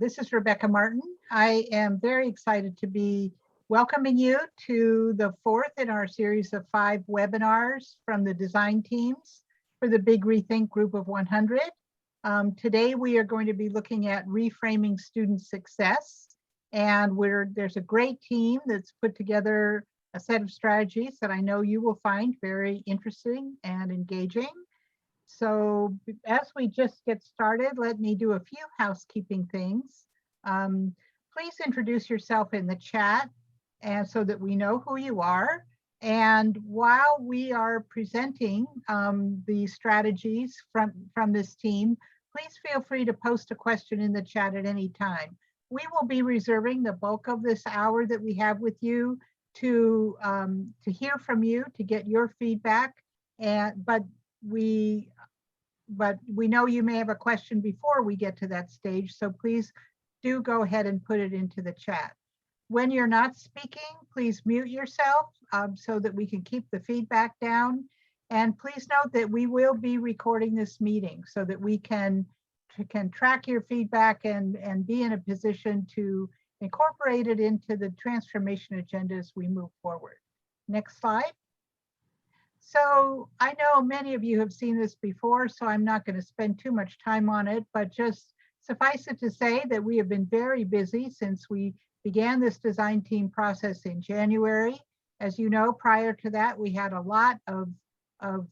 This is Rebecca Martin. I am very excited to be welcoming you to the fourth in our series of 5 webinars from the design teams for the Big ReThink Group of 100. Today we are going to be looking at reframing student success, and there's a great team that's put together a set of strategies that I know you will find very interesting and engaging. So as we just get started, let me do a few housekeeping things. Please introduce yourself in the chat and so that we know who you are. And while we are presenting the strategies from this team, please feel free to post a question in the chat at any time. We will be reserving the bulk of this hour that we have with you to hear from you, to get your feedback. But we know you may have a question before we get to that stage, so please do go ahead and put it into the chat. When you're not speaking, please mute yourself so that we can keep the feedback down. And please note that we will be recording this meeting so that we can track your feedback and be in a position to incorporate it into the transformation agenda as we move forward. Next slide. So I know many of you have seen this before, so I'm not going to spend too much time on it, but just suffice it to say that we have been very busy since we began this design team process in January. As you know, prior to that, we had a lot of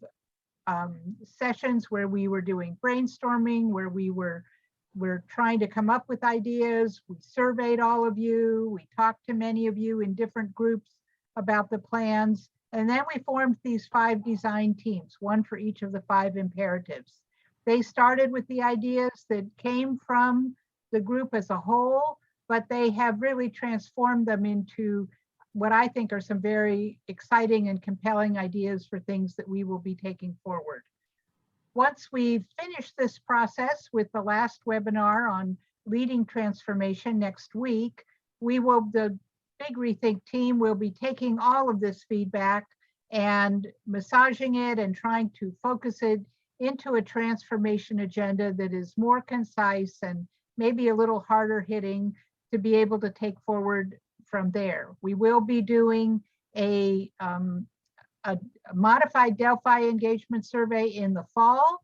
sessions where we were doing brainstorming, where we're trying to come up with ideas. We surveyed all of you. We talked to many of you in different groups about the plans. And then we formed these 5 design teams, one for each of the 5 imperatives. They started with the ideas that came from the group as a whole, but they have really transformed them into what I think are some very exciting and compelling ideas for things that we will be taking forward. Once we finish this process with the last webinar on leading transformation next week, the Big ReThink team will be taking all of this feedback and massaging it and trying to focus it into a transformation agenda that is more concise and maybe a little harder hitting to be able to take forward from there. We will be doing a modified Delphi engagement survey in the fall,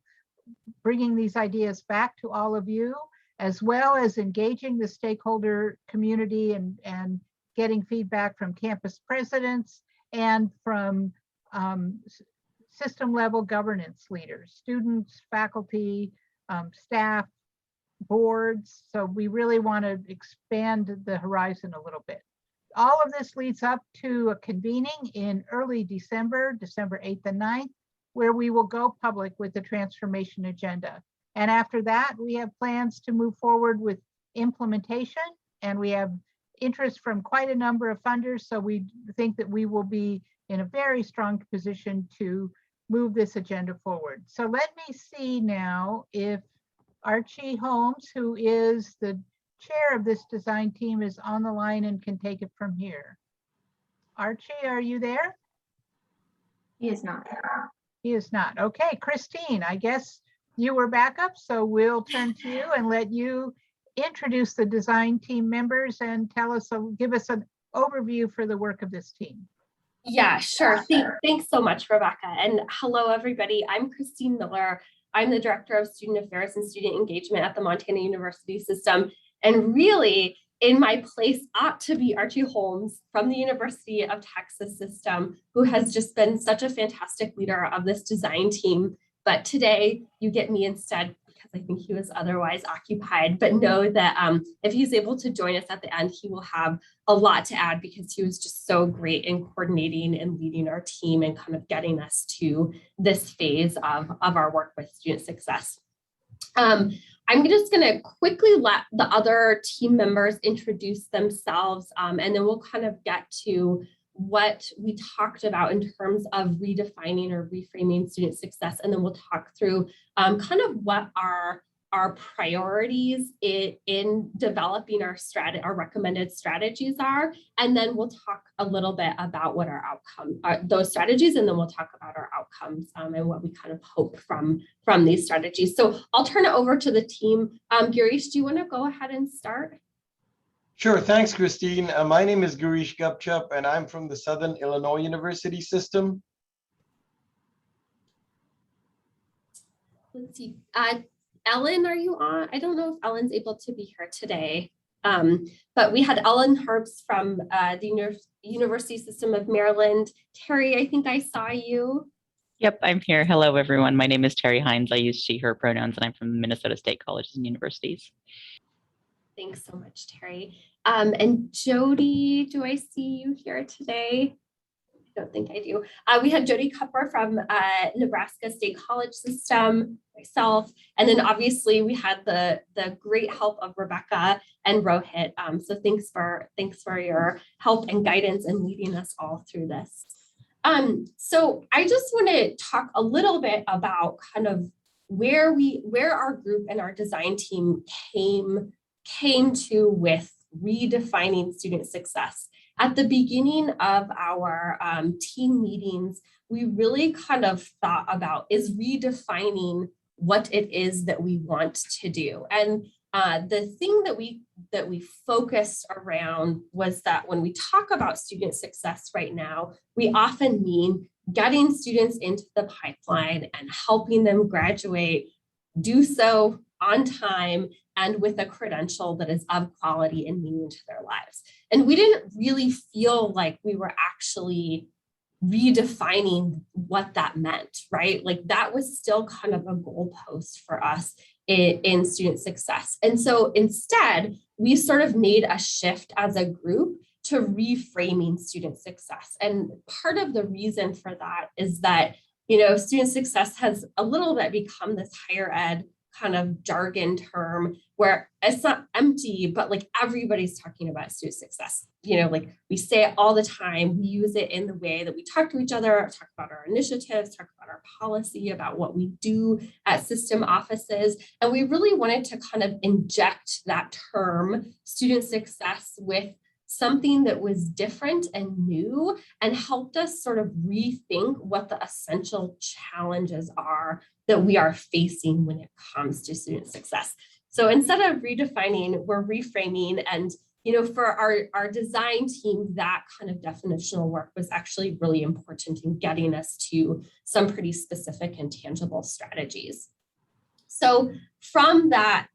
bringing these ideas back to all of you, as well as engaging the stakeholder community and getting feedback from campus presidents and from system level governance leaders, students, faculty, staff, boards. So we really want to expand the horizon a little bit. All of this leads up to a convening in early December 8th and 9th, where we will go public with the transformation agenda. And after that, we have plans to move forward with implementation, and we have interest from quite a number of funders. So we think that we will be in a very strong position to move this agenda forward. So let me see now if Archie Holmes, who is the chair of this design team, is on the line and can take it from here. Archie, are you there? He is not. He is not. Okay, Christine, I guess you were back up, so we'll turn to you and let you introduce the design team members and give us an overview for the work of this team. Yeah, sure. Thanks so much, Rebecca. And hello, everybody. I'm Christine Miller. I'm the Director of Student Affairs and Student Engagement at the Montana University System. And really, in my place ought to be Archie Holmes from the University of Texas System, who has just been such a fantastic leader of this design team. But today, you get me instead, because I think he was otherwise occupied. But know that if he's able to join us at the end, he will have a lot to add, because he was just so great in coordinating and leading our team and kind of getting us to this phase of our work with student success. I'm just going to quickly let the other team members introduce themselves, and then we'll kind of get to what we talked about in terms of redefining or reframing student success. And then we'll talk through kind of what our our priorities in developing our recommended strategies are, and then we'll talk a little bit about what our outcome are, those strategies, and then we'll talk about our outcomes and what we kind of hope from these strategies. So I'll turn it over to the team. Girish, do you want to go ahead and start? Sure, thanks, Christine. My name is Girish Gupchup, and I'm from the Southern Illinois University system. Let's see. Ellen, are you on? I don't know if Ellen's able to be here today, but we had Ellen Herbst from the University System of Maryland. Terry, I think I saw you. Yep, I'm here. Hello, everyone. My name is Terry Hines. I use she, her pronouns, and I'm from Minnesota State Colleges and Universities. Thanks so much, Terry. And Jody, do I see you here today? I don't think I do. We had Jody Kupper from Nebraska State College System, myself, and then obviously we had the great help of Rebecca and Rohit. So thanks for your help and guidance and leading us all through this. So I just want to talk a little bit about kind of where our group and our design team came to with redefining student success. At the beginning of our team meetings, we really kind of thought about is redefining what it is that we want to do. And the thing that we focused around was that when we talk about student success right now, we often mean getting students into the pipeline and helping them graduate, do so on time and with a credential that is of quality and meaning to their lives. And we didn't really feel like we were actually redefining what that meant, right? Like that was still kind of a goalpost for us in student success. And so instead, we sort of made a shift as a group to reframing student success. And part of the reason for that is that, you know, student success has a little bit become this higher ed kind of jargon term where it's not empty, but like everybody's talking about student success. You know, like we say it all the time, we use it in the way that we talk to each other, talk about our initiatives, talk about our policy, about what we do at system offices. And we really wanted to kind of inject that term student success with something that was different and new and helped us sort of rethink what the essential challenges are that we are facing when it comes to student success. So instead of redefining, we're reframing. And, you know, for our design team, that kind of definitional work was actually really important in getting us to some pretty specific and tangible strategies. So from that,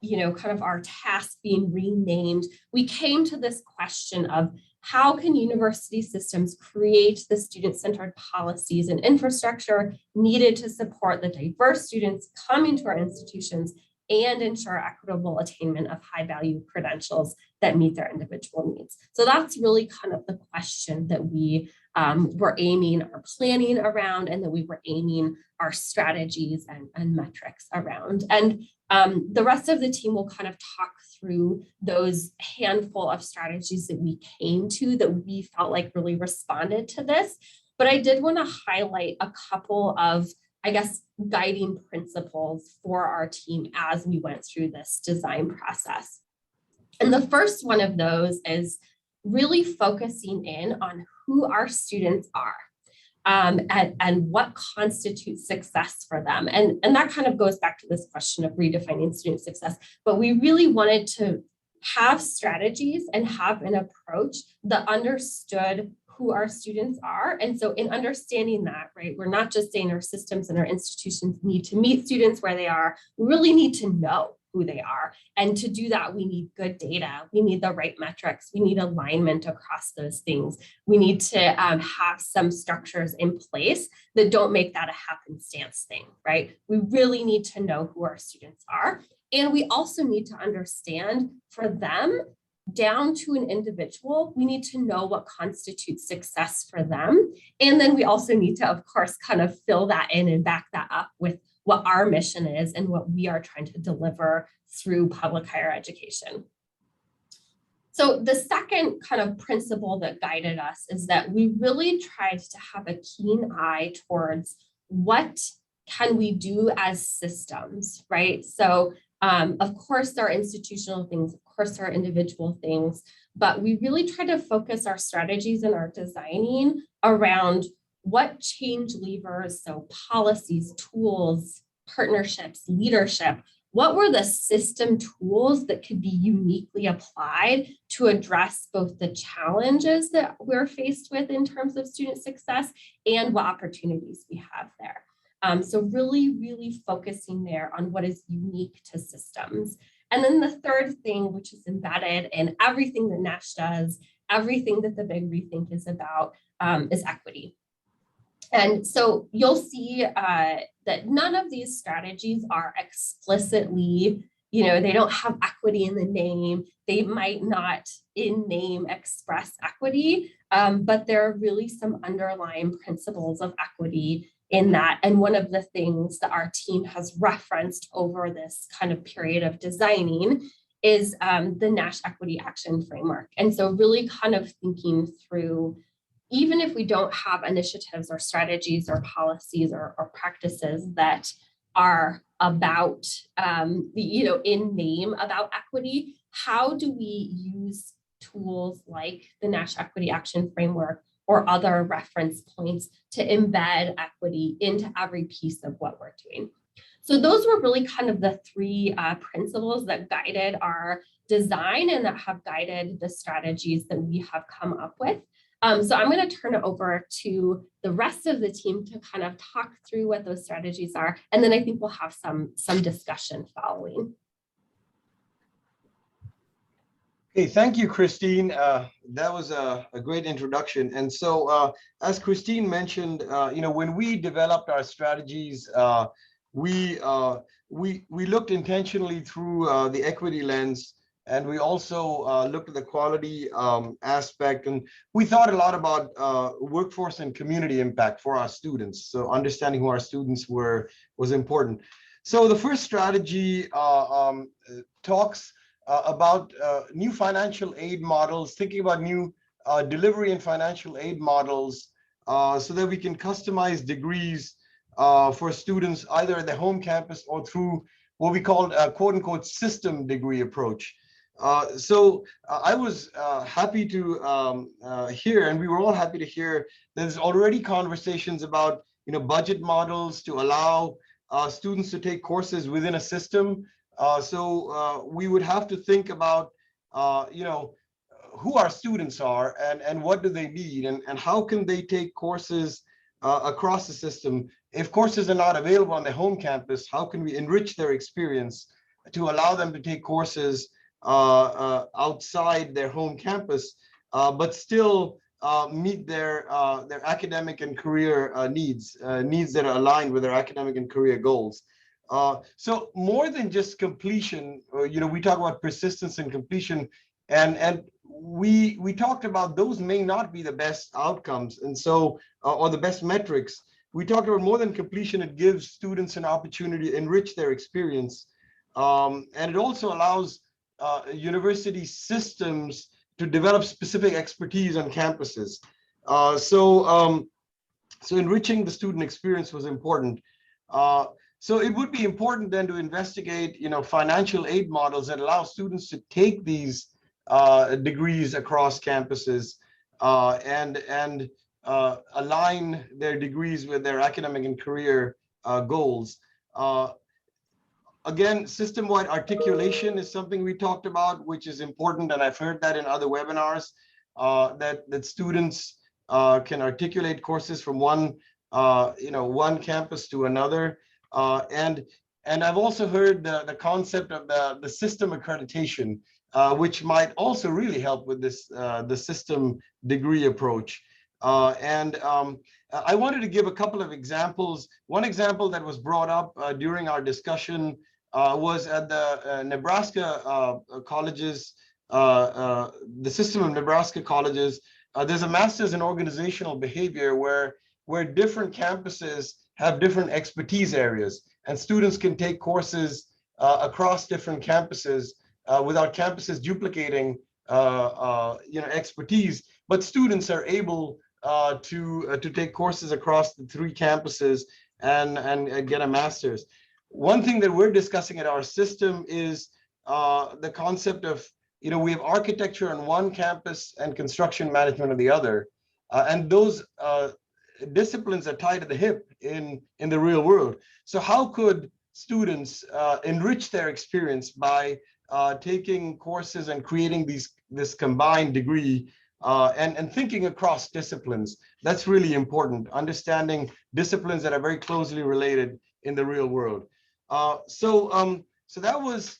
you know, kind of our task being renamed, we came to this question of how can university systems create the student-centered policies and infrastructure needed to support the diverse students coming to our institutions and ensure equitable attainment of high-value credentials that meet their individual needs. So that's really kind of the question that we were aiming our planning around, and that we were aiming our strategies and metrics around. And the rest of the team will kind of talk through those handful of strategies that we came to that we felt like really responded to this. But I did want to highlight a couple of, I guess, guiding principles for our team as we went through this design process. And the first one of those is really focusing in on who our students are. And what constitutes success for them. And that kind of goes back to this question of redefining student success. But we really wanted to have strategies and have an approach that understood who our students are. And so in understanding that, right, we're not just saying our systems and our institutions need to meet students where they are. We really need to know who they are. And to do that, we need good data. We need the right metrics. We need alignment across those things. We need to have some structures in place that don't make that a happenstance thing, right? We really need to know who our students are. And we also need to understand for them, down to an individual, we need to know what constitutes success for them. And then we also need to, of course, kind of fill that in and back that up with what our mission is and what we are trying to deliver through public higher education. So the second kind of principle that guided us is that we really tried to have a keen eye towards what can we do as systems, right? So of course, there are institutional things, of course, there are individual things, but we really try to focus our strategies and our designing around what change levers, so policies, tools, partnerships, leadership, what were the system tools that could be uniquely applied to address both the challenges that we're faced with in terms of student success and what opportunities we have there. So really focusing there on what is unique to systems. And then the third thing, which is embedded in everything that Nash does, everything that the Big Rethink is about, is equity. And so you'll see that none of these strategies are explicitly, they don't have equity in the name. They might not in name express equity, but there are really some underlying principles of equity in that. And one of the things that our team has referenced over this kind of period of designing is the Nash Equity Action Framework. And so really kind of thinking through, even if we don't have initiatives or strategies or policies or practices that are about, in name about equity, how do we use tools like the Nash Equity Action Framework or other reference points to embed equity into every piece of what we're doing? So those were really kind of the three principles that guided our design and that have guided the strategies that we have come up with. So I'm going to turn it over to the rest of the team to kind of talk through what those strategies are. And then I think we'll have some discussion following. Okay, thank you, Christine. That was a great introduction. And so as Christine mentioned, when we developed our strategies, we looked intentionally through the equity lens. And we also looked at the quality aspect, and we thought a lot about workforce and community impact for our students. So understanding who our students were was important. So the first strategy talks about new financial aid models, thinking about new delivery and financial aid models so that we can customize degrees for students either at the home campus or through what we call a quote unquote system degree approach. So I was happy to hear, and we were all happy to hear, there's already conversations about budget models to allow students to take courses within a system. So we would have to think about who our students are and what do they need, and how can they take courses across the system. If courses are not available on the home campus, how can we enrich their experience to allow them to take courses outside their home campus, but still meet their academic and career needs that are aligned with their academic and career goals. So more than just completion, we talk about persistence and completion, and we talked about those may not be the best outcomes, and so or the best metrics. We talked about more than completion. It gives students an opportunity to enrich their experience, and it also allows university systems to develop specific expertise on campuses. So enriching the student experience was important. So it would be important then to investigate, financial aid models that allow students to take these degrees across campuses and align their degrees with their academic and career goals. Again, system-wide articulation is something we talked about, which is important, and I've heard that in other webinars, that students can articulate courses from one campus to another, and I've also heard the concept of the system accreditation, which might also really help with this the system degree approach. I wanted to give a couple of examples. One example that was brought up during our discussion was at the Nebraska colleges, the system of Nebraska colleges. There's a master's in organizational behavior where different campuses have different expertise areas, and students can take courses across different campuses without campuses duplicating expertise, but students are able to take courses across the three campuses and get a master's. One thing that we're discussing at our system is the concept of, we have architecture on one campus and construction management on the other. And those disciplines are tied to the hip in the real world. So how could students enrich their experience by taking courses and creating this combined degree and thinking across disciplines? That's really important, understanding disciplines that are very closely related in the real world. So that was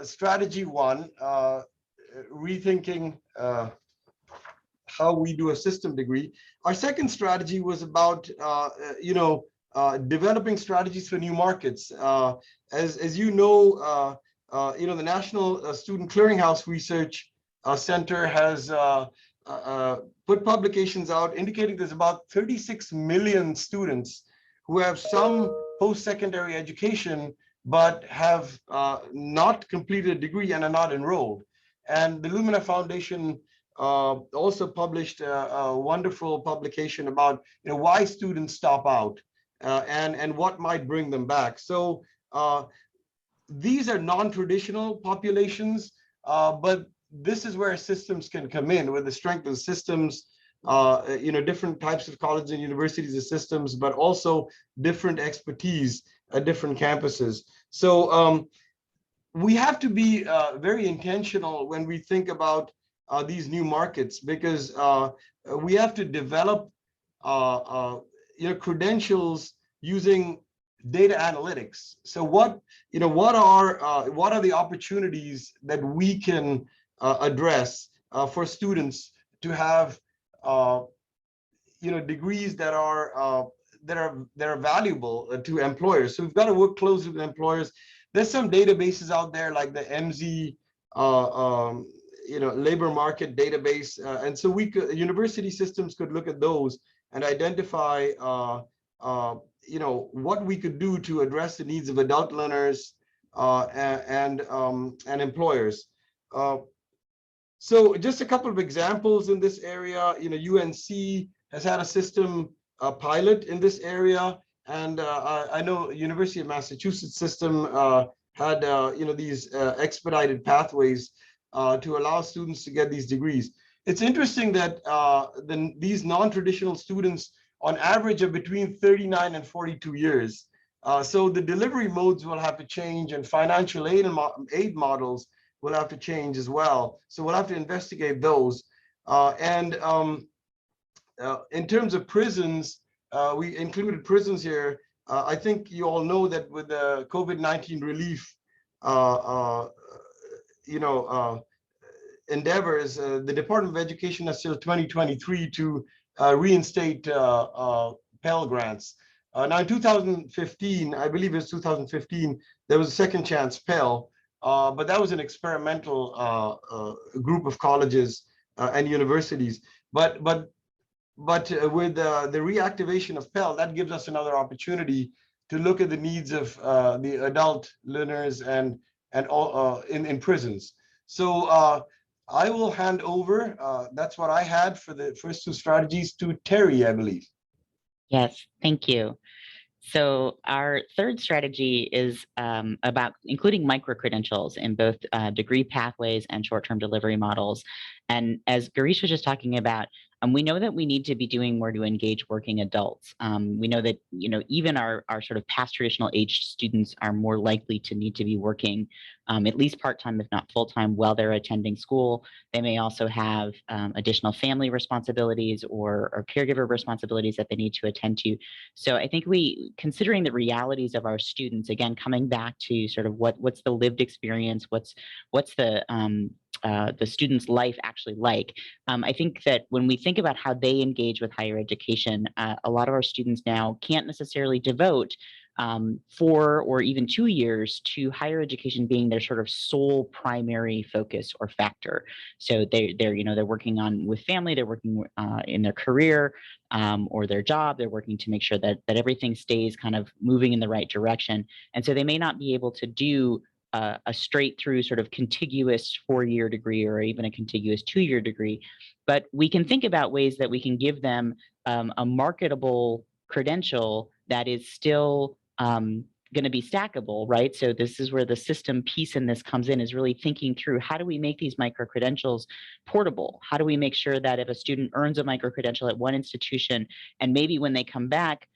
strategy one, rethinking how we do a system degree. Our second strategy was about developing strategies for new markets. As you know, the National Student Clearinghouse Research Center has put publications out indicating there's about 36 million students who have some post-secondary education but have not completed a degree and are not enrolled. And the Lumina Foundation also published a wonderful publication about why students stop out and what might bring them back. So these are non-traditional populations, but this is where systems can come in with the strength of systems, different types of colleges and universities and systems, but also different expertise at different campuses. So we have to be very intentional when we think about these new markets, because we have to develop credentials using data analytics. So what are the opportunities that we can address for students to have degrees that are valuable to employers? So we've got to work closely with employers. There's some databases out there like the MZ labor market database, and so university systems could look at those and identify what we could do to address the needs of adult learners and employers. So just a couple of examples in this area. UNC has had a system pilot in this area, and I know University of Massachusetts system had these expedited pathways to allow students to get these degrees. It's interesting that these non-traditional students on average are between 39 and 42 years. So the delivery modes will have to change, and financial aid models will have to change as well. So we'll have to investigate those. In terms of prisons, we included prisons here. I think you all know that with the COVID-19 relief endeavors, the Department of Education has till 2023 to reinstate Pell Grants. Now in 2015, I believe it's 2015, there was a second chance Pell, but that was an experimental group of colleges and universities. But with the reactivation of Pell, that gives us another opportunity to look at the needs of the adult learners and in prisons. So I will hand over. That's what I had for the first two strategies to Terry, I believe. Yes, thank you. So our third strategy is about including micro-credentials in both degree pathways and short-term delivery models. And as Girish was just talking about, we know that we need to be doing more to engage working adults. We know that even our sort of past traditional aged students are more likely to need to be working at least part-time, if not full-time, while they're attending school. They may also have additional family responsibilities or caregiver responsibilities that they need to attend to. So I think considering the realities of our students, again, coming back to sort of what's the lived experience, what's the student's life actually like. I think that when we think about how they engage with higher education, a lot of our students now can't necessarily devote 4 or even 2 years to higher education being their sort of sole primary focus or factor. So they're working with family, they're working in their career or their job, they're working to make sure that everything stays kind of moving in the right direction. And so they may not be able to do a straight through sort of contiguous 4-year degree or even a contiguous 2-year degree, but we can think about ways that we can give them a marketable credential that is still going to be stackable, right? So this is where the system piece in this comes in, is really thinking through, how do we make these micro-credentials portable? How do we make sure that if a student earns a micro-credential at one institution, and maybe when they come back,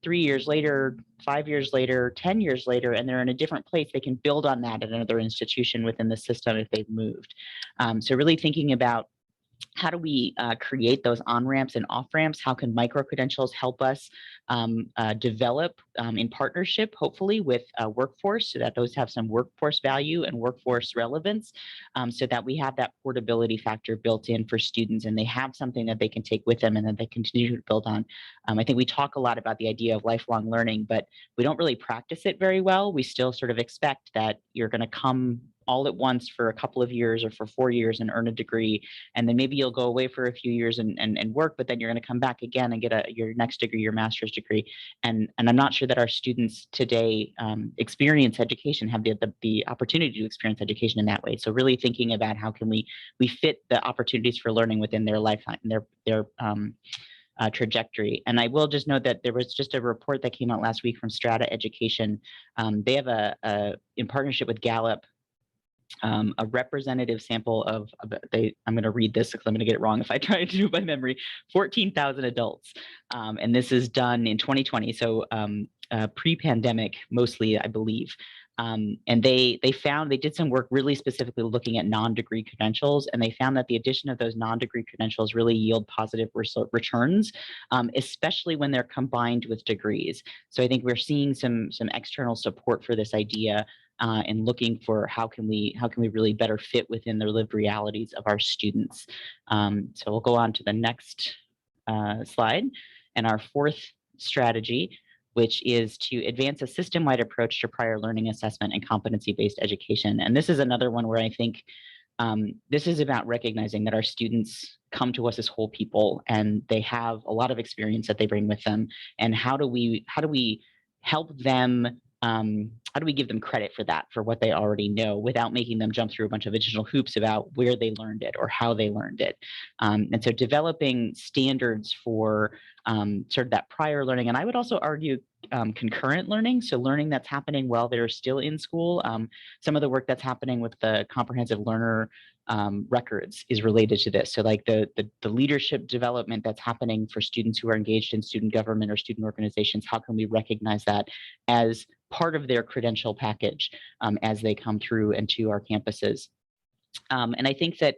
3 years later, 5 years later, 10 years later, and they're in a different place, they can build on that at another institution within the system if they've moved. So really thinking about, how do we create those on-ramps and off-ramps? How can micro-credentials help us develop in partnership, hopefully, with a workforce, so that those have some workforce value and workforce relevance, so that we have that portability factor built in for students, and they have something that they can take with them and that they continue to build on. I think we talk a lot about the idea of lifelong learning, but we don't really practice it very well. We still sort of expect that you're going to come all at once for a couple of years or for 4 years and earn a degree, and then maybe you'll go away for a few years and work, but then you're going to come back again and get your next degree, your master's degree. And I'm not sure that our students today experience education, have the opportunity to experience education in that way. So really thinking about, how can we fit the opportunities for learning within their lifetime, their trajectory. And I will just note that there was just a report that came out last week from Strata Education. They have in partnership with Gallup, a representative sample of I'm going to read this because I'm going to get it wrong if I try to do it by memory, 14,000 adults. And this is done in 2020, so pre-pandemic mostly, I believe. And they did some work really specifically looking at non-degree credentials, and they found that the addition of those non-degree credentials really yield positive returns, especially when they're combined with degrees. So I think we're seeing some external support for this idea, and looking for how can we really better fit within the lived realities of our students. So we'll go on to the next slide, and our fourth strategy, which is to advance a system-wide approach to prior learning assessment and competency-based education. And this is another one where I think this is about recognizing that our students come to us as whole people, and they have a lot of experience that they bring with them. And how do we help them? How do we give them credit for that, for what they already know, without making them jump through a bunch of additional hoops about where they learned it or how they learned it? And so developing standards for sort of that prior learning, and I would also argue concurrent learning, so learning that's happening while they're still in school. Some of the work that's happening with the comprehensive learner records is related to this. So like the leadership development that's happening for students who are engaged in student government or student organizations, how can we recognize that as part of their credential package as they come through and to our campuses? And I think that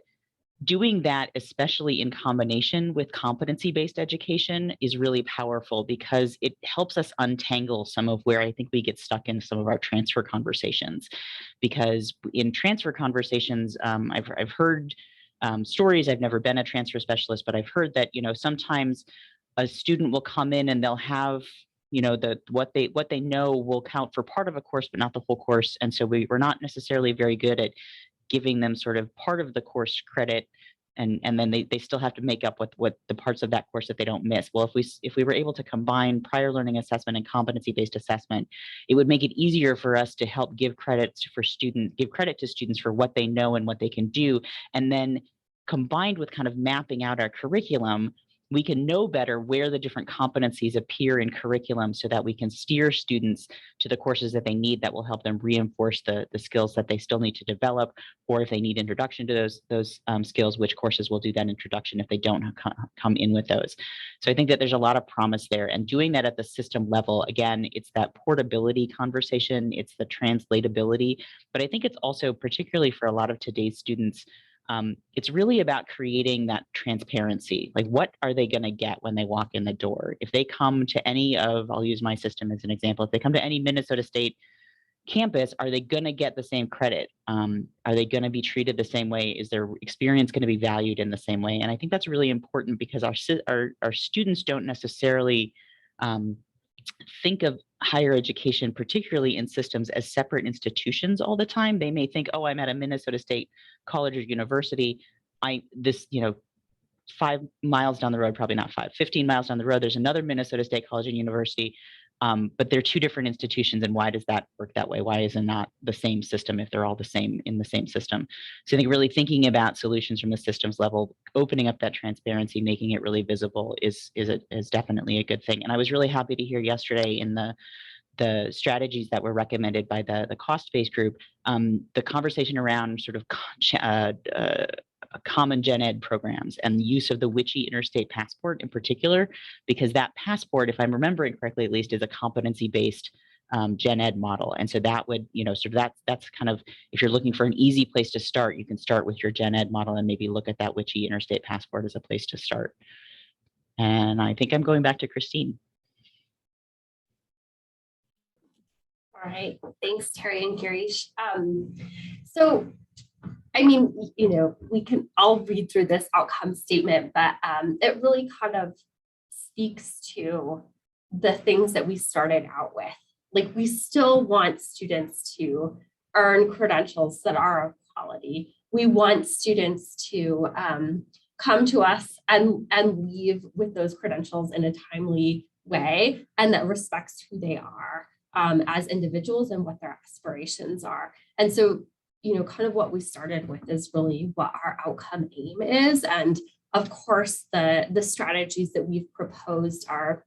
doing that, especially in combination with competency-based education, is really powerful, because it helps us untangle some of where I think we get stuck in some of our transfer conversations. Because in transfer conversations, I've heard stories. I've never been a transfer specialist, but I've heard that sometimes a student will come in and they'll have what they know will count for part of a course, but not the whole course. And so we're not necessarily very good at giving them sort of part of the course credit, and then they still have to make up what the parts of that course that they don't miss. Well, if we were able to combine prior learning assessment and competency-based assessment, it would make it easier for us to help give credit to students for what they know and what they can do. And then combined with kind of mapping out our curriculum, we can know better where the different competencies appear in curriculum, so that we can steer students to the courses that they need that will help them reinforce the skills that they still need to develop, or if they need introduction to those skills, which courses will do that introduction if they don't come in with those. So I think that there's a lot of promise there, and doing that at the system level, again, it's that portability conversation, it's the translatability, but I think it's also, particularly for a lot of today's students, it's really about creating that transparency. Like, what are they going to get when they walk in the door? If they come to any of, I'll use my system as an example, if they come to any Minnesota State campus, are they going to get the same credit? Are they going to be treated the same way? Is their experience going to be valued in the same way? And I think that's really important, because our students don't necessarily think of higher education, particularly in systems, as separate institutions all the time. They may think, oh, I'm at a Minnesota State college or university. 5 miles down the road, probably not 5, 15 miles down the road, there's another Minnesota State college and university. But they're two different institutions, and why does that work that way? Why is it not the same system if they're all the same in the same system? So I think really thinking about solutions from the systems level, opening up that transparency, making it really visible is definitely a good thing. And I was really happy to hear yesterday in the strategies that were recommended by the cost-based group, the conversation around sort of common gen ed programs and the use of the WICHE interstate passport in particular, because that passport, if I'm remembering correctly, at least, is a competency-based gen ed model. And so that would, sort of that's kind of, if you're looking for an easy place to start, you can start with your gen ed model and maybe look at that WICHE interstate passport as a place to start. And I think I'm going back to Christine. All right, thanks, Terry and Girish. So, I mean, I'll read through this outcome statement, but it really kind of speaks to the things that we started out with. Like, we still want students to earn credentials that are of quality. We want students to come to us and leave with those credentials in a timely way, and that respects who they are as individuals and what their aspirations are. And so, kind of what we started with is really what our outcome aim is. And of course, the strategies that we've proposed are,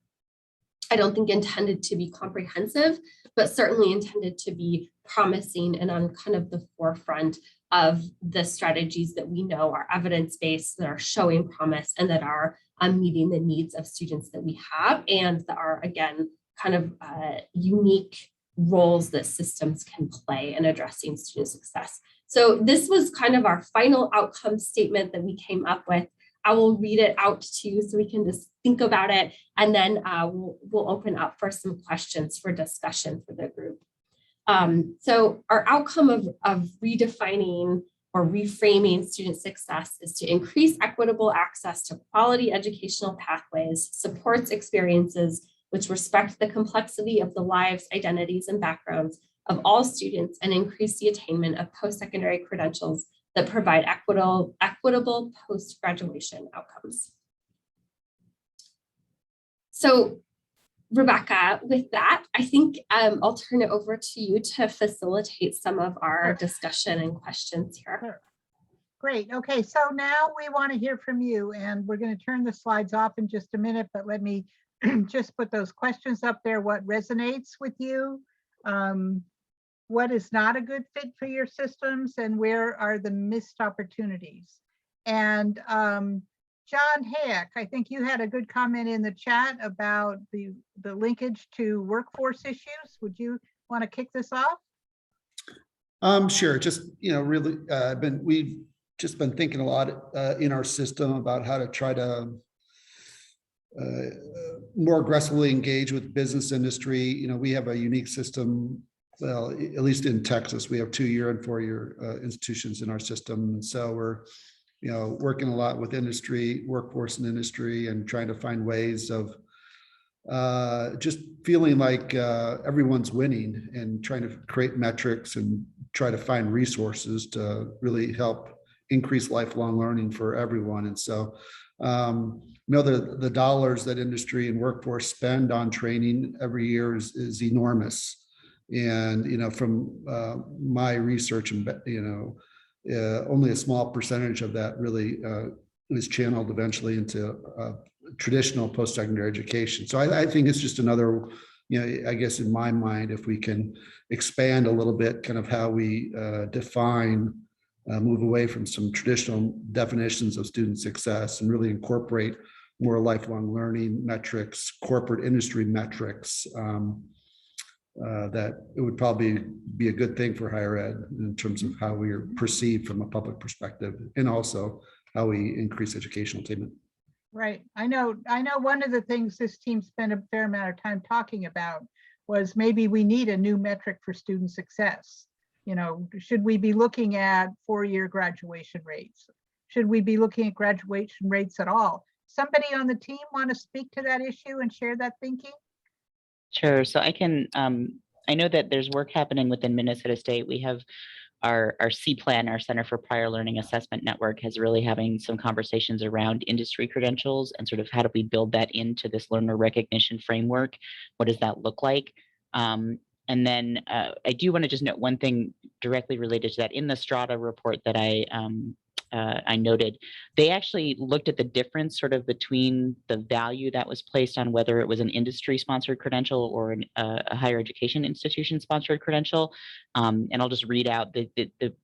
I don't think, intended to be comprehensive, but certainly intended to be promising and on kind of the forefront of the strategies that we know are evidence-based, that are showing promise, and that are meeting the needs of students that we have, and that are, again, kind of unique roles that systems can play in addressing student success. So this was kind of our final outcome statement that we came up with. I will read it out to you so we can just think about it, and then we'll open up for some questions for discussion for the group. So our outcome of redefining or reframing student success is to increase equitable access to quality educational pathways, supports experiences which respect the complexity of the lives, identities, and backgrounds of all students, and increase the attainment of post-secondary credentials that provide equitable post-graduation outcomes. So, Rebecca, with that, I think I'll turn it over to you to facilitate some of our discussion and questions here. Sure. Great. Okay, so now we want to hear from you, and we're going to turn the slides off in just a minute, but let me just put those questions up there. What resonates with you? What is not a good fit for your systems, and where are the missed opportunities? And John Hayek, I think you had a good comment in the chat about the linkage to workforce issues. Would you want to kick this off? Sure. Just, really, we've just been thinking a lot in our system about how to try to more aggressively engage with business industry. We have a unique system. Well, at least in Texas, we have 2-year and 4-year institutions in our system. And so we're, working a lot with industry, workforce and industry, and trying to find ways of just feeling like everyone's winning, and trying to create metrics and try to find resources to really help increase lifelong learning for everyone. And so, the dollars that industry and workforce spend on training every year is enormous. And, from my research, and, only a small percentage of that really is channeled eventually into traditional post-secondary education. So I think it's just another, I guess in my mind, if we can expand a little bit kind of how we define, move away from some traditional definitions of student success and really incorporate more lifelong learning metrics, corporate industry metrics, that it would probably be a good thing for higher ed in terms of how we are perceived from a public perspective, and also how we increase educational attainment. Right. I know one of the things this team spent a fair amount of time talking about was maybe we need a new metric for student success. Should we be looking at 4-year graduation rates? Should we be looking at graduation rates at all? Somebody on the team want to speak to that issue and share that thinking? Sure. So I can, I know that there's work happening within Minnesota State. We have our C-Plan, our Center for Prior Learning Assessment Network, has really having some conversations around industry credentials and sort of how do we build that into this learner recognition framework? What does that look like? And then I do want to just note one thing directly related to that. In the Strata report that I noted, they actually looked at the difference sort of between the value that was placed on whether it was an industry-sponsored credential or a higher education institution-sponsored credential. And I'll just read out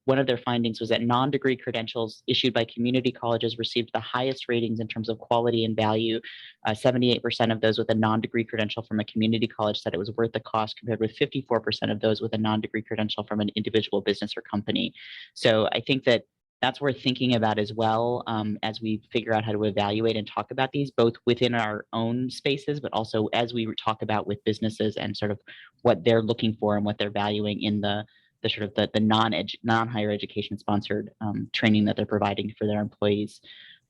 one of their findings was that non-degree credentials issued by community colleges received the highest ratings in terms of quality and value. 78% of those with a non-degree credential from a community college said it was worth the cost, compared with 54% of those with a non-degree credential from an individual business or company. So I think that that's worth thinking about as well, as we figure out how to evaluate and talk about these, both within our own spaces, but also as we talk about with businesses and sort of what they're looking for and what they're valuing in the sort of the non-higher education sponsored training that they're providing for their employees.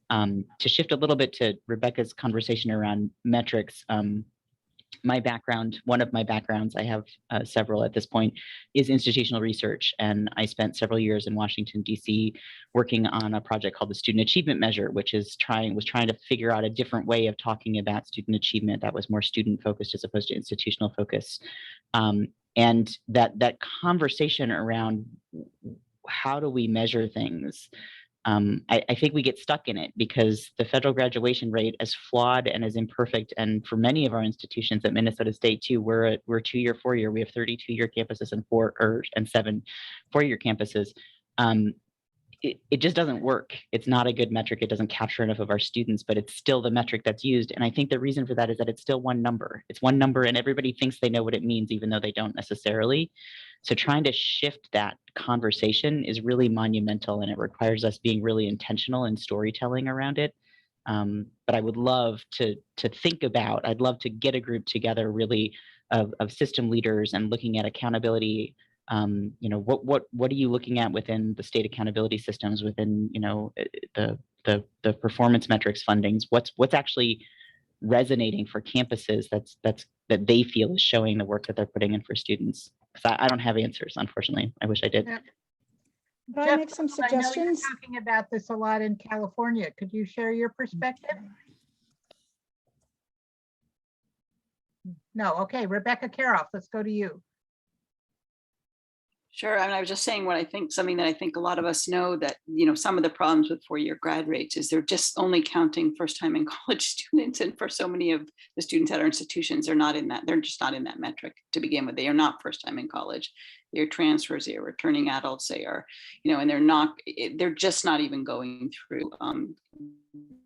To shift a little bit to Rebecca's conversation around metrics, my background, one of my backgrounds, I have several at this point, is institutional research. And I spent several years in Washington, D.C. working on a project called the Student Achievement Measure, which was trying to figure out a different way of talking about student achievement that was more student focused as opposed to institutional focus. And that conversation around how do we measure things, I think we get stuck in it because the federal graduation rate, as flawed and as imperfect, and for many of our institutions at Minnesota State too, we're 2-year, 4-year. We have 32-year campuses and 7 4-year campuses. It just doesn't work. It's not a good metric. It doesn't capture enough of our students, but it's still the metric that's used. And I think the reason for that is that it's still one number. It's one number, and everybody thinks they know what it means, even though they don't necessarily. So trying to shift that conversation is really monumental, and it requires us being really intentional in storytelling around it. But I would love to think about, I'd love to get a group together really of system leaders and looking at accountability. What are you looking at within the state accountability systems, within the performance metrics fundings? What's actually resonating for campuses that they feel is showing the work that they're putting in for students? Because I don't have answers, unfortunately. I wish I did. Yeah. Could I Jeff, make some I know you're suggestions? talking about this a lot in California. Could you share your perspective? No, okay, Rebecca Karoff, let's go to you. Sure. I mean, I was just saying something that I think a lot of us know, that, some of the problems with 4-year grad rates is they're just only counting first time in college students. And for so many of the students at our institutions, they're just not in that metric to begin with. They are not first time in college. They're transfers, they are returning adults, they are, and they're just not even going through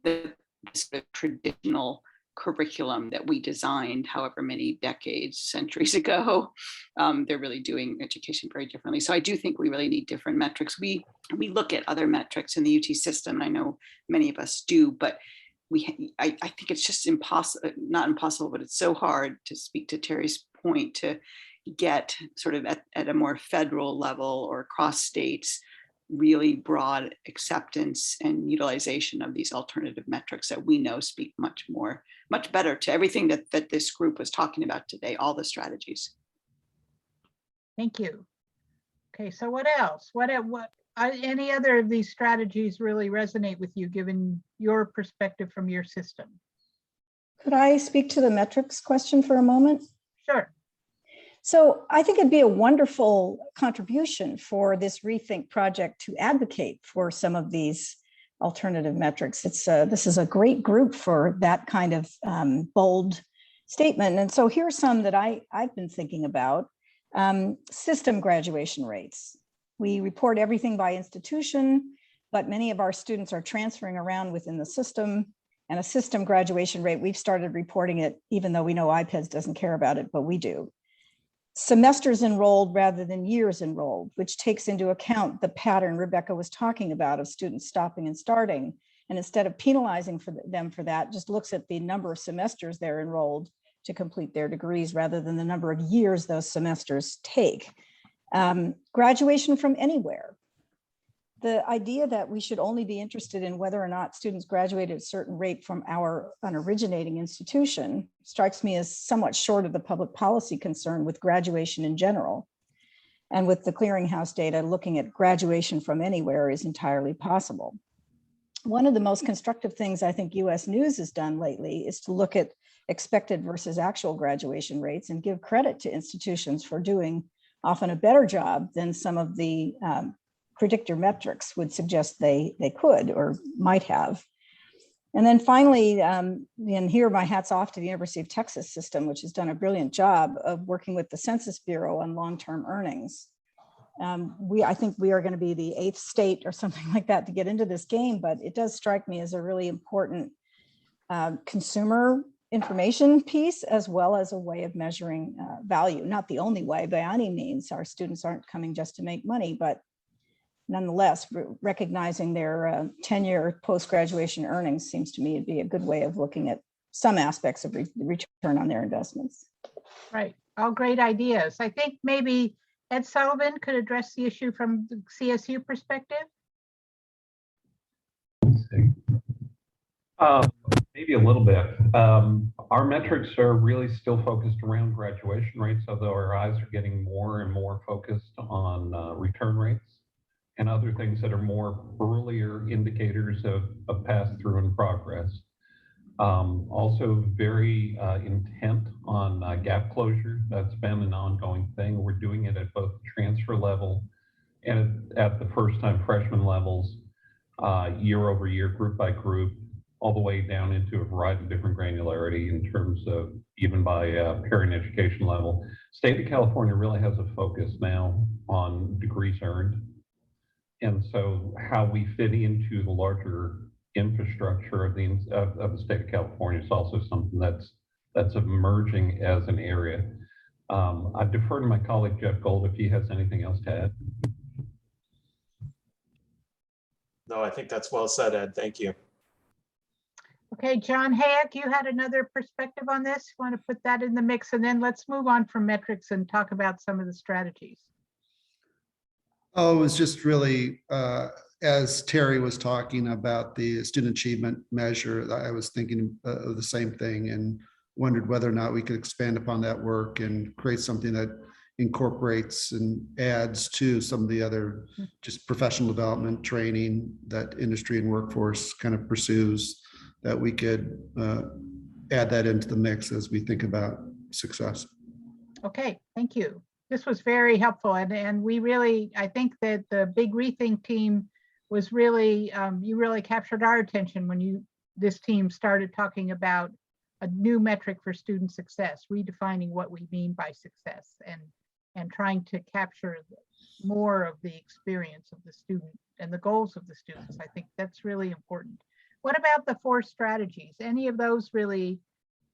the sort of traditional curriculum that we designed however many decades, centuries ago. They're really doing education very differently. So I do think we really need different metrics. We look at other metrics in the UT system. I know many of us do, but I think it's just impossible, not impossible, but it's so hard, to speak to Terry's point, to get sort of at a more federal level or across states really broad acceptance and utilization of these alternative metrics that we know speak much better to everything that this group was talking about today, all the strategies. Thank you. Okay, so what else? Any other of these strategies really resonate with you, given your perspective from your system? Could I speak to the metrics question for a moment? Sure. So I think it'd be a wonderful contribution for this ReThink project to advocate for some of these alternative metrics. This is a great group for that kind of bold statement. And so here's some that I've been thinking about. System graduation rates. We report everything by institution, but many of our students are transferring around within the system. And a system graduation rate, we've started reporting it, even though we know IPEDS doesn't care about it, but we do. Semesters enrolled rather than years enrolled, which takes into account the pattern Rebecca was talking about of students stopping and starting. And instead of penalizing them for that, just looks at the number of semesters they're enrolled to complete their degrees rather than the number of years those semesters take. Graduation from anywhere. The idea that we should only be interested in whether or not students graduate at a certain rate from an originating institution strikes me as somewhat short of the public policy concern with graduation in general. And with the clearinghouse data, looking at graduation from anywhere is entirely possible. One of the most constructive things I think US News has done lately is to look at expected versus actual graduation rates and give credit to institutions for doing often a better job than some of the predictor metrics would suggest they could or might have. And then finally, and here my hat's off to the University of Texas system, which has done a brilliant job of working with the Census Bureau on long-term earnings. I think we are going to be the 8th state or something like that to get into this game, but it does strike me as a really important consumer information piece, as well as a way of measuring value. Not the only way by any means. Our students aren't coming just to make money, but nonetheless, recognizing their tenure post-graduation earnings seems to me to be a good way of looking at some aspects of return on their investments. Right, all great ideas. I think maybe Ed Sullivan could address the issue from the CSU perspective. Maybe a little bit. Our metrics are really still focused around graduation rates, although our eyes are getting more and more focused on return rates and other things that are more earlier indicators of pass-through and progress. Also very intent on gap closure. That's been an ongoing thing. We're doing it at both the transfer level and at the first-time freshman levels, year over year, group by group, all the way down into a variety of different granularity in terms of even by parent education level. State of California really has a focus now on degrees earned. And so how we fit into the larger infrastructure of the state of California is also something that's emerging as an area. I defer to my colleague Jeff Gold if he has anything else to add. No, I think that's well said, Ed. Thank you. Okay, John Hayek, you had another perspective on this. Want to put that in the mix, and then let's move on from metrics and talk about some of the strategies. Oh, it was just really, as Terry was talking about the student achievement measure, I was thinking of the same thing and wondered whether or not we could expand upon that work and create something that incorporates and adds to some of the other just professional development training that industry and workforce kind of pursues, that we could add that into the mix as we think about success. Okay, thank you. This was very helpful, and we really, I think that the big ReThink team was really, you really captured our attention when this team started talking about a new metric for student success, redefining what we mean by success, and trying to capture more of the experience of the student and the goals of the students. I think that's really important. What about the 4 strategies? Any of those really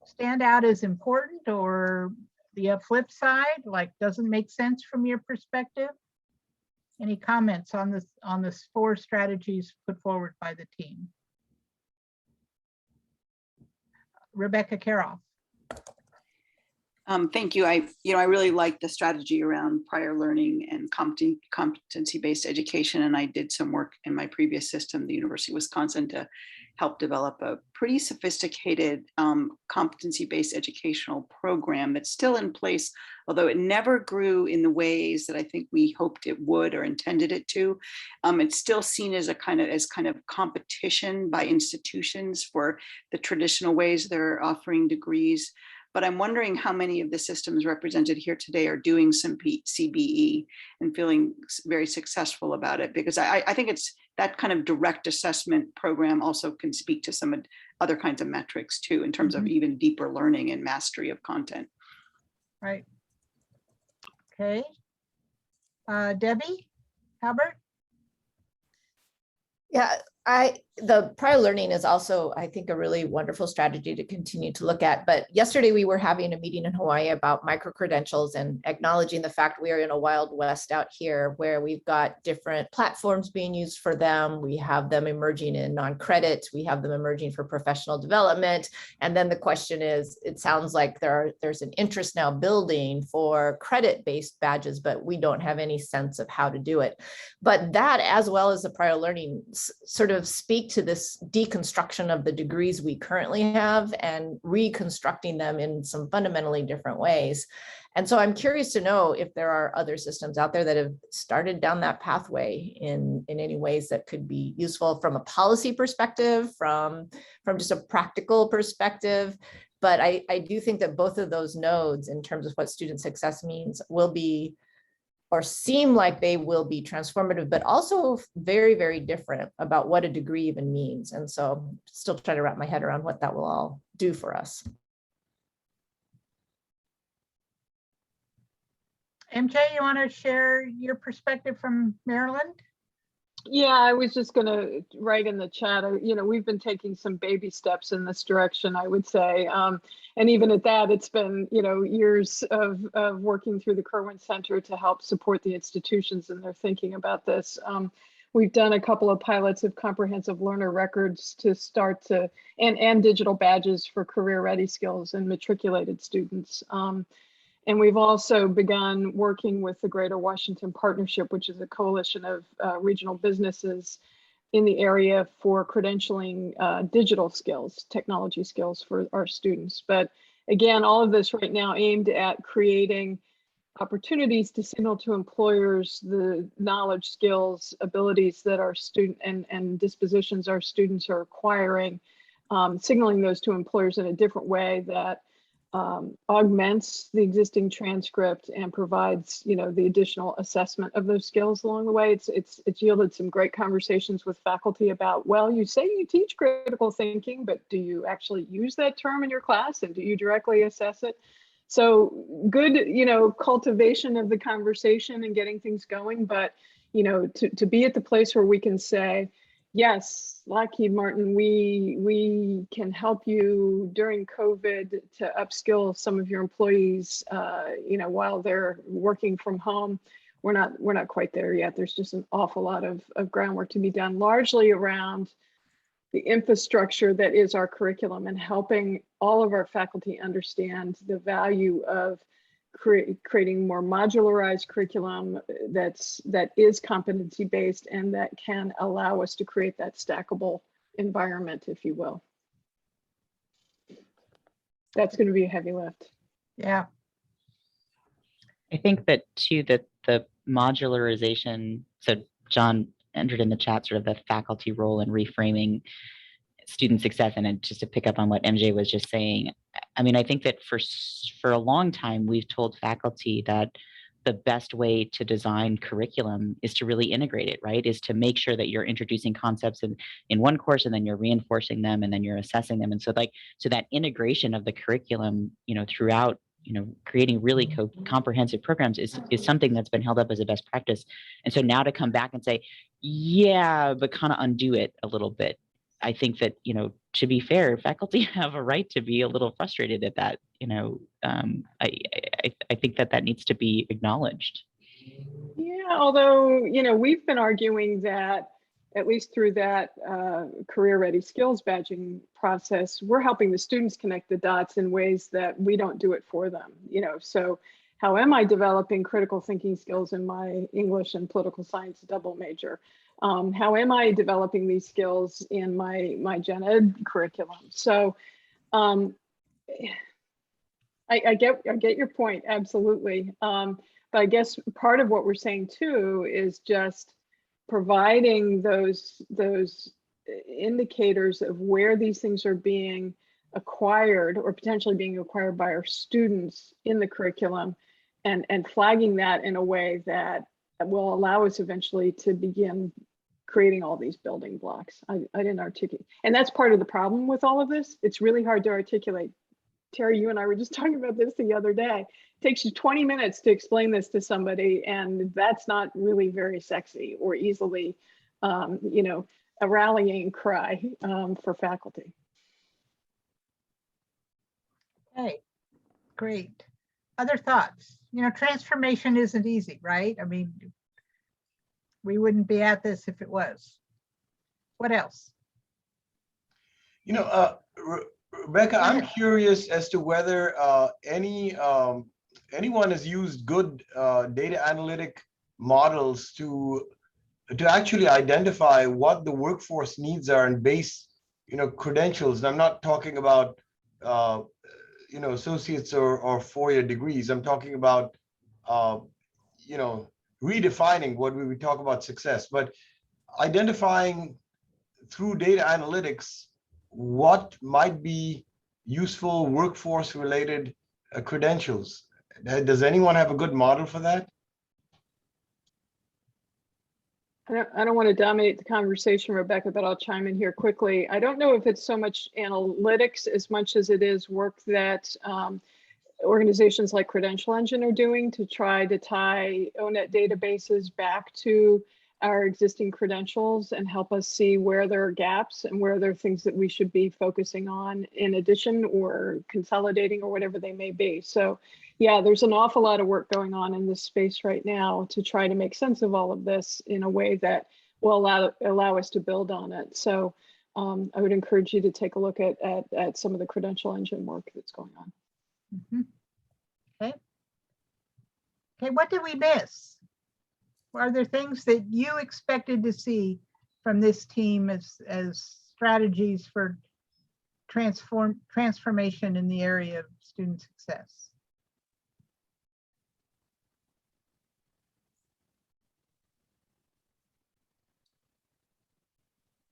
stand out as important, or the flip side, like doesn't make sense from your perspective? Any comments on this 4 strategies put forward by the team? Rebecca Karoff. Thank you. I really like the strategy around prior learning and competency-based education. And I did some work in my previous system, the University of Wisconsin, to help develop a pretty sophisticated competency-based educational program that's still in place, although it never grew in the ways that I think we hoped it would or intended it to. It's still seen as kind of competition by institutions for the traditional ways they're offering degrees. But I'm wondering how many of the systems represented here today are doing some CBE and feeling very successful about it, because I think it's that kind of direct assessment program also can speak to some other kinds of metrics too, in terms of even deeper learning and mastery of content. Right. Okay. Debbie Halbert? Yeah, the prior learning is also, I think, a really wonderful strategy to continue to look at. But yesterday we were having a meeting in Hawaii about micro-credentials and acknowledging the fact we are in a wild west out here where we've got different platforms being used for them. We have them emerging in non-credit. We have them emerging for professional development. And then the question is, it sounds like there's an interest now building for credit-based badges, but we don't have any sense of how to do it. But that, as well as the prior learning, sort of speak speak to this deconstruction of the degrees we currently have and reconstructing them in some fundamentally different ways. And so I'm curious to know if there are other systems out there that have started down that pathway in any ways that could be useful from a policy perspective, from just a practical perspective. But I do think that both of those nodes in terms of what student success means will be, or seem like they will be transformative, but also very, very different about what a degree even means. And so I'm still trying to wrap my head around what that will all do for us. MJ, you want to share your perspective from Maryland? Yeah, I was just going to write in the chat, we've been taking some baby steps in this direction, I would say. And even at that, it's been, years of working through the Kerwin Center to help support the institutions in their thinking about this. We've done a couple of pilots of comprehensive learner records to start to, and digital badges for career ready skills and matriculated students. And we've also begun working with the Greater Washington Partnership, which is a coalition of regional businesses in the area for credentialing digital skills, technology skills for our students. But again, all of this right now aimed at creating opportunities to signal to employers the knowledge, skills, abilities that our student and dispositions our students are acquiring, signaling those to employers in a different way that augments the existing transcript and provides, the additional assessment of those skills along the way. It's yielded some great conversations with faculty about, well, you say you teach critical thinking, but do you actually use that term in your class, and do you directly assess it? So good, cultivation of the conversation and getting things going, but, to be at the place where we can say, yes, Lockheed Martin, we can help you during COVID to upskill some of your employees, while they're working from home. We're not quite there yet. There's just an awful lot of groundwork to be done, largely around the infrastructure that is our curriculum and helping all of our faculty understand the value of creating more modularized curriculum that is competency based and that can allow us to create that stackable environment, if you will. That's going to be a heavy lift. Yeah. I think that too, that the modularization, so John entered in the chat sort of the faculty role in reframing student success, and just to pick up on what MJ was just saying, I mean, I think that for a long time, we've told faculty that the best way to design curriculum is to really integrate it, right? Is to make sure that you're introducing concepts in one course, and then you're reinforcing them, and then you're assessing them. And so so that integration of the curriculum, throughout, creating really comprehensive programs is something that's been held up as a best practice. And so now to come back and say, yeah, but kind of undo it a little bit. I think that, to be fair, faculty have a right to be a little frustrated at that. I think that needs to be acknowledged. Yeah, although, we've been arguing that at least through that career ready skills badging process, we're helping the students connect the dots in ways that we don't do it for them. So how am I developing critical thinking skills in my English and political science double major? How am I developing these skills in my gen ed curriculum? So I get your point, absolutely. But I guess part of what we're saying too is just providing those indicators of where these things are being acquired or potentially being acquired by our students in the curriculum, and flagging that in a way that will allow us eventually to begin creating all these building blocks. I didn't articulate, and that's part of the problem with all of this. It's really hard to articulate. Terry, you and I were just talking about this the other day. It takes you 20 minutes to explain this to somebody, and that's not really very sexy or easily, a rallying cry for faculty. Okay, great. Other thoughts? Transformation isn't easy, right? I mean, we wouldn't be at this if it was. What else? Rebecca, I'm curious as to whether anyone has used good data analytic models to to actually identify what the workforce needs are and base, credentials. And I'm not talking about, associates or four-year degrees. I'm talking about, redefining what we would talk about success, but identifying through data analytics what might be useful workforce related credentials. Does anyone have a good model for that? I don't want to dominate the conversation, Rebecca, but I'll chime in here quickly. I don't know if it's so much analytics as much as it is work that organizations like Credential Engine are doing to try to tie ONET databases back to our existing credentials and help us see where there are gaps and where there are things that we should be focusing on in addition or consolidating or whatever they may be. So yeah, there's an awful lot of work going on in this space right now to try to make sense of all of this in a way that will allow us to build on it. So I would encourage you to take a look at some of the Credential Engine work that's going on. Okay. Okay, what did we miss? Are there things that you expected to see from this team as strategies for transformation in the area of student success?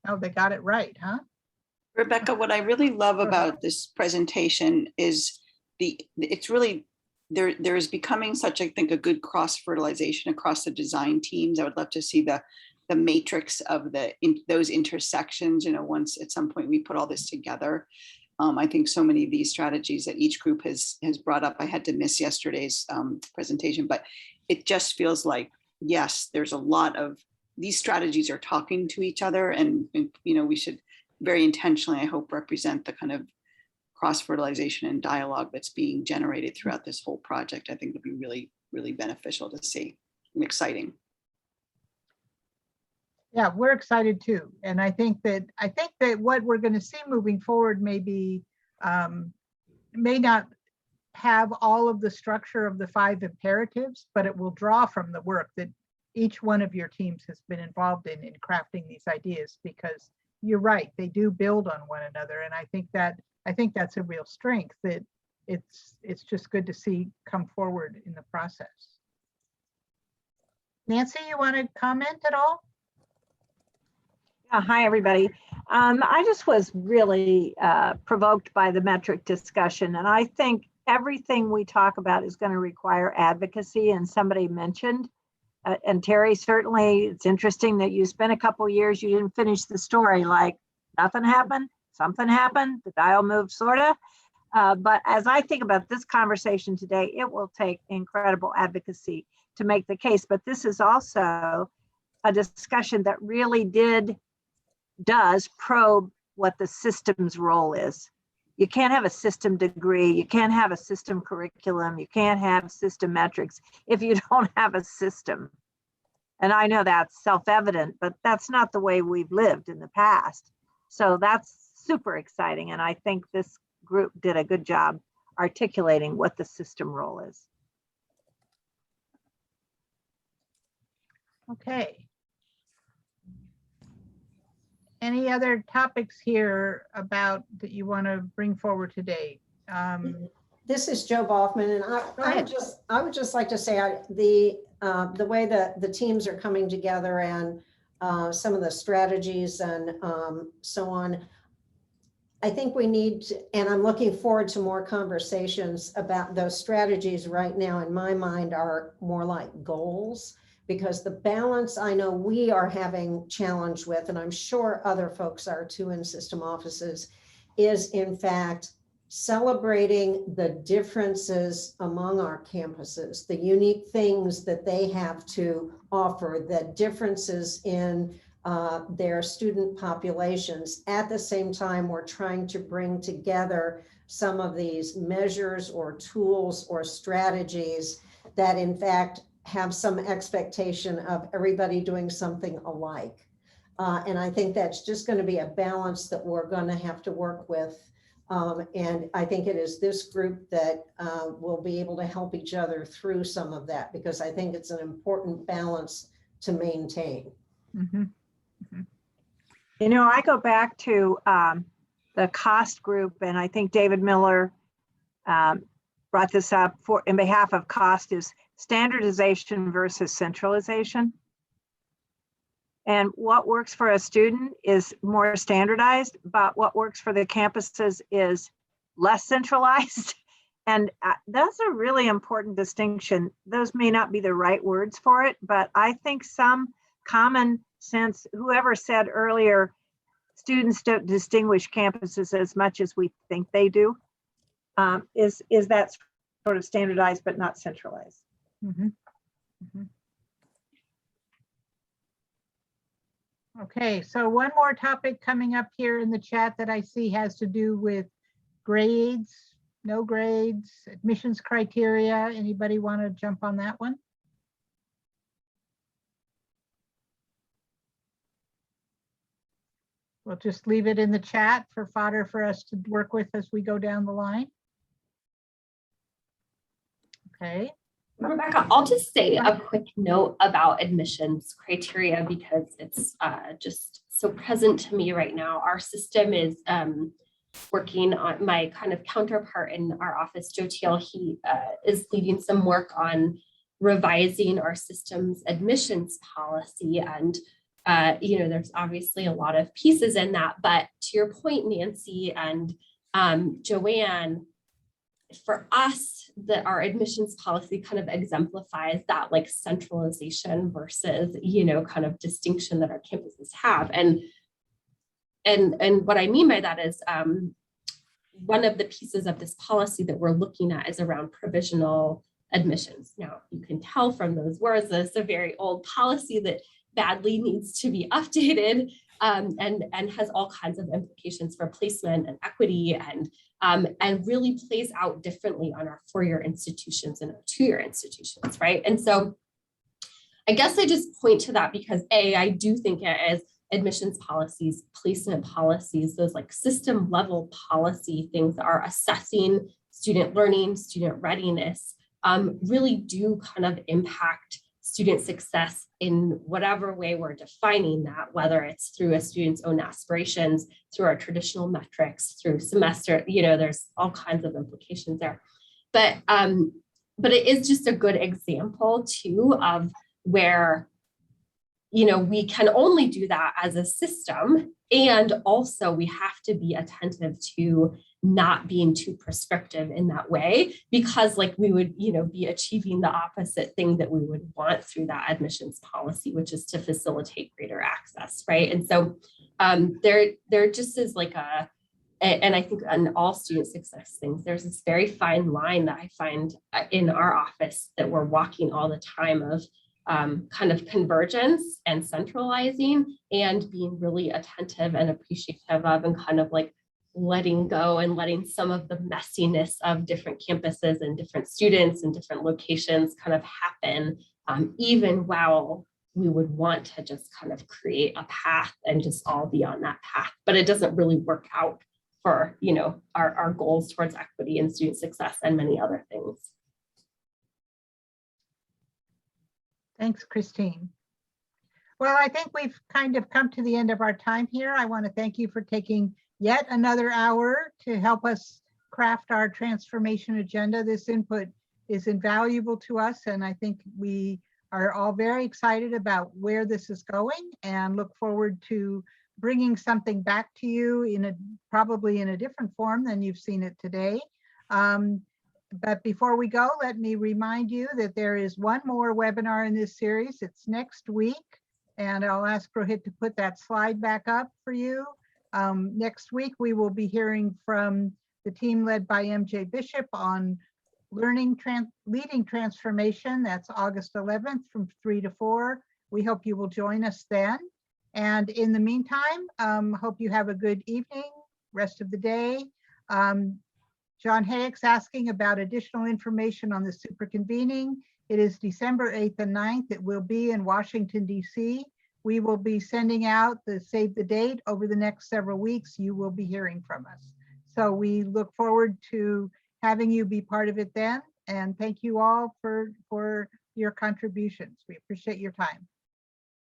Oh, they got it right, huh? Rebecca, what I really love about this presentation is it's really, there is becoming such, I think, a good cross-fertilization across the design teams. I would love to see the matrix of those intersections, once at some point we put all this together. I think so many of these strategies that each group has brought up, I had to miss yesterday's presentation, but it just feels like, yes, there's a lot of, these strategies are talking to each other, and we should very intentionally, I hope, represent the kind of cross-fertilization and dialogue that's being generated throughout this whole project. I think it'll be really, really beneficial to see and exciting. Yeah, we're excited too. And I think that what we're going to see moving forward may not have all of the structure of the 5 imperatives, but it will draw from the work that each one of your teams has been involved in crafting these ideas, because you're right, they do build on one another. And I think that's a real strength, that it's just good to see come forward in the process. Nancy, you want to comment at all? Hi, everybody. I just was really provoked by the metric discussion. And I think everything we talk about is going to require advocacy. And somebody mentioned, and Terry, certainly it's interesting that you spent a couple of years, you didn't finish the story, like nothing happened, something happened, the dial moved, sort of. But as I think about this conversation today, it will take incredible advocacy to make the case. But this is also a discussion that really does probe what the system's role is. You can't have a system degree, you can't have a system curriculum, you can't have system metrics if you don't have a system. And I know that's self-evident, but that's not the way we've lived in the past. So that's super exciting. And I think this group did a good job articulating what the system role is. Okay. Any other topics here that you want to bring forward today? This is Jo Boffman, and I would just like to say the way that the teams are coming together and some of the strategies and so on. I think we need to, and I'm looking forward to more conversations about those strategies. Right now, in my mind, are more like goals, because the balance I know we are having challenge with, and I'm sure other folks are too in system offices, is in fact celebrating the differences among our campuses, the unique things that they have to offer, the differences in their student populations. At the same time, we're trying to bring together some of these measures or tools or strategies that in fact have some expectation of everybody doing something alike. And I think that's just going to be a balance that we're going to have to work with. And I think it is this group that will be able to help each other through some of that, because I think it's an important balance to maintain. Mhm. Mhm. You know, I go back to the cost group, and I think David Miller brought this up for in behalf of cost is standardization versus centralization. And what works for a student is more standardized, but what works for the campuses is less centralized. And that's a really important distinction. Those may not be the right words for it, but I think some common sense, whoever said earlier, students don't distinguish campuses as much as we think they do, is that sort of standardized but not centralized. Mhm. Mhm. Okay, so one more topic coming up here in the chat that I see has to do with grades, no grades, admissions criteria. Anybody want to jump on that one? We'll just leave it in the chat for fodder for us to work with as we go down the line. Okay. Rebecca, I'll just say a quick note about admissions criteria because it's just so present to me right now. Our system is working on, my kind of counterpart in our office, Joe Teal, he is leading some work on revising our system's admissions policy. And, you know, there's obviously a lot of pieces in that, but to your point, Nancy and Joanne, for us, that our admissions policy kind of exemplifies that like centralization versus, you know, kind of distinction that our campuses have. And what I mean by that is one of the pieces of this policy that we're looking at is around provisional admissions. Now, you can tell from those words that it's a very old policy that badly needs to be updated and has all kinds of implications for placement and equity and really plays out differently on our four-year institutions and our two-year institutions, right? And so I guess I just point to that because I do think it is admissions policies, placement policies, those like system level policy things that are assessing student learning, student readiness, really do kind of impact student success in whatever way we're defining that, whether it's through a student's own aspirations, through our traditional metrics, through semester, you know, there's all kinds of implications there. But it is just a good example too of where, you know, we can only do that as a system. And also we have to be attentive to not being too prescriptive in that way, because like we would, you know, be achieving the opposite thing that we would want through that admissions policy, which is to facilitate greater access, right? And so there just is like and I think on all student success things, there's this very fine line that I find in our office that we're walking all the time of kind of convergence and centralizing and being really attentive and appreciative of and kind of like letting go and letting some of the messiness of different campuses and different students and different locations kind of happen, even while we would want to just kind of create a path and just all be on that path. But it doesn't really work out for, you know, our goals towards equity and student success and many other things. Thanks, Christine. Well, I think we've kind of come to the end of our time here. I want to thank you for taking yet another hour to help us craft our transformation agenda. This input is invaluable to us, and I think we are all very excited about where this is going and look forward to bringing something back to you probably in a different form than you've seen it today. But before we go, let me remind you that there is one more webinar in this series. It's next week, and I'll ask Rohit to put that slide back up for you. Next week, we will be hearing from the team led by MJ Bishop on leading transformation. That's August 11th from 3 to 4. We hope you will join us then. And in the meantime, hope you have a good evening, rest of the day. John Hayek's asking about additional information on the superconvening. It is December 8th and 9th. It will be in Washington, D.C. We will be sending out the save the date over the next several weeks. You will be hearing from us. So we look forward to having you be part of it then. And thank you all for your contributions. We appreciate your time.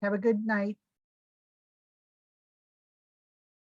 Have a good night.